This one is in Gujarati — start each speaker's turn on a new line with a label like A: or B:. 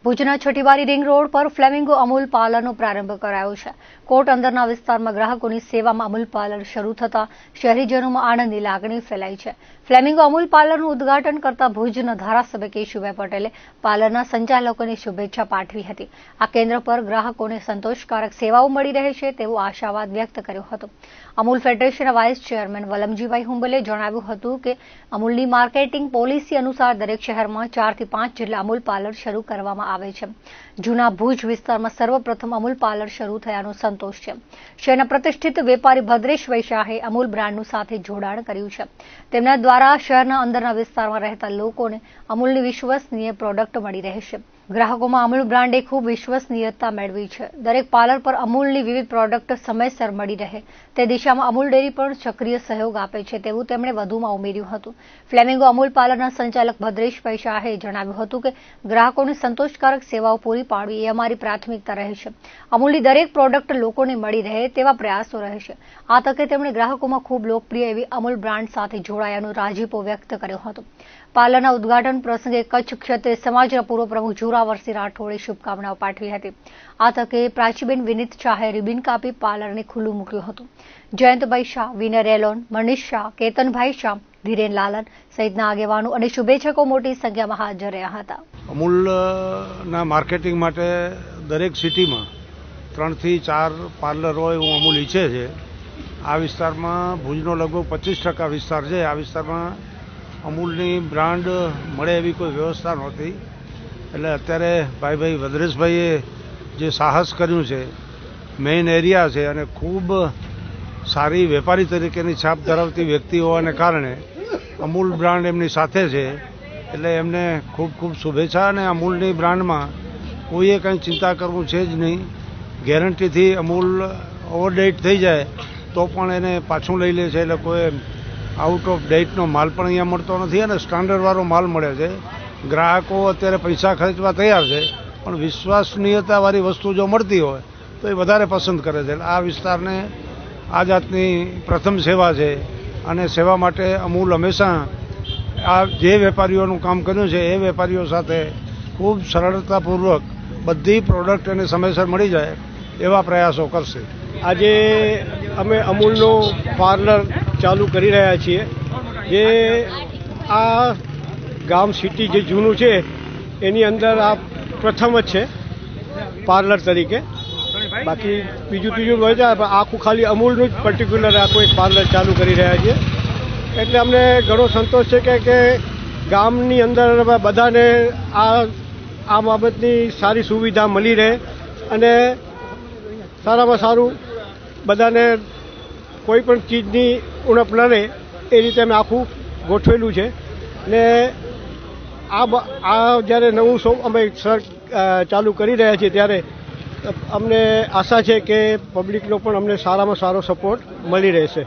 A: ભુજના છઠ્ઠીવારી રિંગ રોડ પર ફ્લેમિંગો અમૂલ પાર્લરનો પ્રારંભ કરાયો છે। કોટ અંદરના વિસ્તારમાં ગ્રાહકોની સેવામાં અમૂલ પાર્લર શરૂ થતા શહેરીજનોમાં આનંદની લાગણી ફેલાઈ છે। ફ્લેમિંગો અમૂલ પાર્લરનું ઉદ્ઘાટન કરતા ભુજના ધારાસભ્ય કેશુભાઈ પટેલે પાર્લરના સંચાલકોને શુભેચ્છા પાઠવી હતી। આ કેન્દ્ર પર ગ્રાહકોને સંતોષકારક સેવાઓ મળી રહે છે તેવો આશાવાદ વ્યક્ત કર્યો હતો। અમૂલ ફેડરેશનના વાઇસ ચેરમેન વલમજીભાઈ હુંબલે જણાવ્યું હતું કે અમૂલની માર્કેટિંગ પોલિસી અનુસાર દરેક શહેરમાં 4 થી 5 જેટલા અમૂલ પાર્લર શરૂ કરવામાં આવે છે। જૂના ભુજ વિસ્તારમાં સર્વપ્રથમ અમૂલ પાર્લર શરૂ થયાનો સંતોષ છે। શહેરના પ્રતિષ્ઠિત વેપારી ભદ્રેશ વૈશાહે અમૂલ બ્રાન્ડનું સાથે જોડાણ કર્યું છે। તેમના દ્વારા શહેરના અંદરના વિસ્તારમાં રહેતા લોકોને અમૂલની વિશ્વસનીય પ્રોડક્ટ મળી રહેશે। ગ્રાહકોમાં અમૂલ બ્રાન્ડે ખૂબ વિશ્વસનીયતા મેળવી છે। દરેક પાર્લર પર અમૂલની વિવિધ પ્રોડક્ટ સમયસર મળી રહે તે દિશામાં અમૂલ ડેરી પણ સક્રિય સહયોગ આપે છે તેવું તેમણે વધુમાં ઉમેર્યું હતું। ફ્લેમિંગો અમૂલ પાર્લરના સંચાલક ભદ્રેશભાઈ શાહે જણાવ્યું હતું કે ગ્રાહકોને સંતોષકારક સેવાઓ પૂરી પાડવી એ અમારી પ્રાથમિકતા રહેશે। અમૂલની દરેક પ્રોડક્ટ લોકોને મળી રહે તેવા પ્રયાસો રહેશે। આ તકે તેમણે ગ્રાહકોમાં ખૂબ લોકપ્રિય એવી અમૂલ બ્રાન્ડ સાથે જોડાયાનો રાજીપો વ્યક્ત કર્યો હતો। પાર્લરના ઉદ્ઘાટન પ્રસંગે કચ્છ ક્ષત્રિય સમાજના પૂર્વ પ્રમુખ જોરાવરસિંહ રાઠોડે શુભકામનાઓ પાઠવી હતી। આ તકે પ્રાચીબેન વિનીત શાહે રિબિન કાપી પાર્લરને ખુલ્લું મૂક્યું હતું। જયંતભાઈ શાહ, વિનય રેલોન, મનીષ શાહ, કેતનભાઈ શાહ, ધીરેન લાલન સહિતના આગેવાનો અને શુભેચ્છકો મોટી સંખ્યામાં હાજર રહ્યા હતા।
B: અમૂલના માર્કેટિંગ માટે દરેક સિટીમાં 3 થી 4 પાર્લર હોય એવું અમૂલ ઈચ્છે છે। આ વિસ્તારમાં ભુજનો લગભગ 25% વિસ્તાર છે। આ વિસ્તારમાં અમૂલની બ્રાન્ડ મળે એવી કોઈ વ્યવસ્થા નહોતી, એટલે અત્યારે ભાઈ ભદ્રેશભાઈએ જે સાહસ કર્યું છે, મેઇન એરિયા છે અને ખૂબ સારી વેપારી તરીકેની છાપ ધરાવતી વ્યક્તિ હોવાને કારણે અમૂલ બ્રાન્ડ એમની સાથે છે, એટલે એમને ખૂબ ખૂબ શુભેચ્છા। અને અમૂલની બ્રાન્ડમાં કોઈએ કંઈ ચિંતા કરવું છે જ નહીં। ગેરંટીથી અમૂલ ઓવરડેટ થઈ જાય તો પણ એને પાછું લઈ લે છે, એટલે કોઈ આઉટ ઓફ ડેટનો માલ પણ અહીંયા મળતો નથી અને સ્ટાન્ડર્ડવાળો માલ મળે છે। ગ્રાહકો અત્યારે પૈસા ખર્ચવા તૈયાર છે, પણ વિશ્વસનીયતાવાળી વસ્તુ જો મળતી હોય તો એ વધારે પસંદ કરે છે। આ વિસ્તારને આ જાતની પ્રથમ સેવા છે અને સેવા માટે અમૂલ હંમેશા આ જે વેપારીઓનું કામ કર્યું છે એ વેપારીઓ સાથે ખૂબ સરળતાપૂર્વક બધી પ્રોડક્ટ એને સમયસર મળી જાય એવા પ્રયાસો કરશે।
C: આજે અમે અમૂલનું પાર્લર ચાલુ કરી રહ્યા છીએ, જે આ ગામ સિટી જે જૂનું છે એની અંદર આ પ્રથમ જ છે પાર્લર તરીકે। બાકી બીજું ત્રીજું હોય છે, આખું ખાલી અમૂલનું જ પર્ટિક્યુલર આખું એક પાર્લર ચાલુ કરી રહ્યા છીએ, એટલે અમને ઘણો સંતોષ છે કે ગામની અંદર બધાને આ બાબતની સારી સુવિધા મળી રહે અને સારામાં સારું બધાને કોઈ પણ ચીજની ઉણપ ન રહે એ રીતે અમે આખું ગોઠવેલું છે। ને આ જ્યારે નવું અમે ચાલુ કરી રહ્યા છીએ ત્યારે અમને આશા છે કે પબ્લિકનો પણ અમને સારામાં સારો સપોર્ટ મળી રહેશે।